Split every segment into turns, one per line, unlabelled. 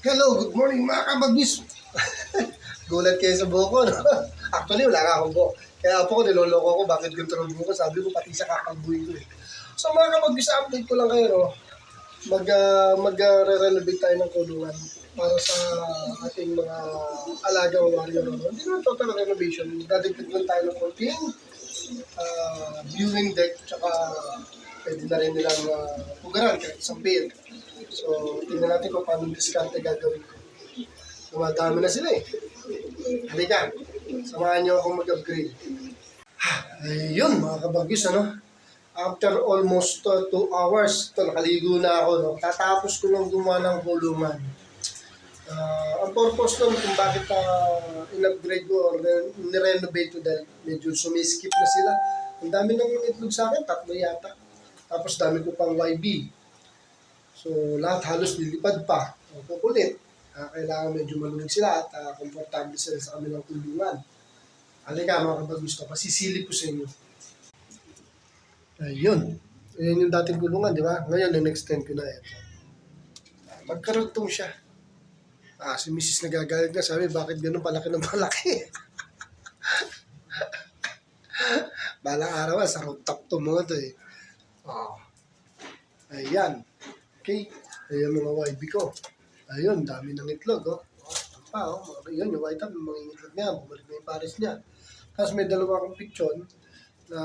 Hello, good morning mga kabagis. Gulat kayo sa buhok ko, no? Actually, wala nga akong buhok. Kaya po ko, niloloko ko, bakit ganito ng buhok ko? Sabi ko, pati sa kakalbuhin ko eh. So mga kabagis, update ko lang kayo, no? Mag-re-renovate tayo ng kulungan para sa ating mga alagang warrior. No? Hindi naman total renovation. Dadagdag lang tayo ng konting viewing deck, tsaka pwede na rin nilang pugaran kahit isang pair. So, tingnan natin kung paano diskarte gagawin ko. Dumadami na sila eh. Halika, samahan niyo akong mag-upgrade. Ayun mga kabagis, ano? After almost 2 hours, nakaligo na ako. No? Tatapos ko lang gumawa ng kulungan. Ang purpose nun kung bakit in-upgrade ko or ni-renovate ko dahil medyo sumiskip na sila. Ang dami nang itlog sa akin, 3 yata. Tapos dami ko pang YB. So, lahat halos lilipad pa. Kukulit. Kailangan medyo malunig sila at komportable sila sa kanilang kulungan. Halika mga kabagis ko, pasisilip ko sa inyo. Ayun. Ayan yung dating kulungan, di ba? Ngayon, in-extend ko na ito. Magkarugtong siya. Si Mrs. nagagalit na, sabi, bakit ganun palaki ng palaki? Balang araw, sa rooftop to mga ito eh. Ayan. Okay. Ayan mga YB ko. Ayun, dami ng itlog, oh. Ayun, yung white up, mga itlog niya. Bumalik na yung pares niya. Tapos may dalawa akong picture na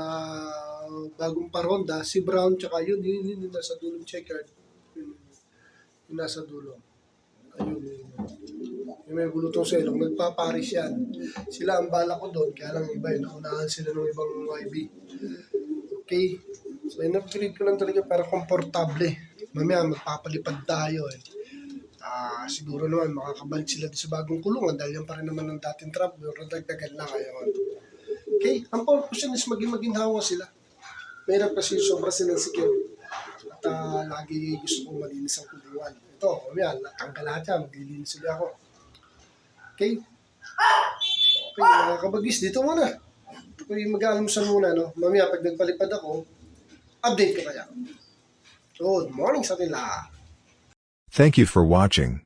bagong paronda. Si Brown, tsaka yun nasa dulong checkered. Yun nasa dulo. Ayun, yung may bulutong sa ilong. Nagpaparis yan. Sila ang bala ko doon. Kaya lang iba yun. Naunahan sila ng ibang YB. Okay. So, in-upgrade ko lang talaga para komportable. Mamaya magpapalipad tayo eh. Siguro naman makakabalik sila sa bagong kulungan dahil yan pa rin naman ng dating trap. Pero dagdagan lang kaya man. Okay, ang purpose is maging-hawa sila. Mayroon kasi sobra silang sikip. At lagi gusto kong malinis ang kulungan. Ito, mamaya, natanggal lahat yan. Maglilinis ulit ako. Okay? Okay, mga kabagis, dito muna. Okay, mag-aalmusan muna, no? Mamaya, pag nagpalipad ako, update ko kaya. Good morning sa atin lahat.
Thank you for watching.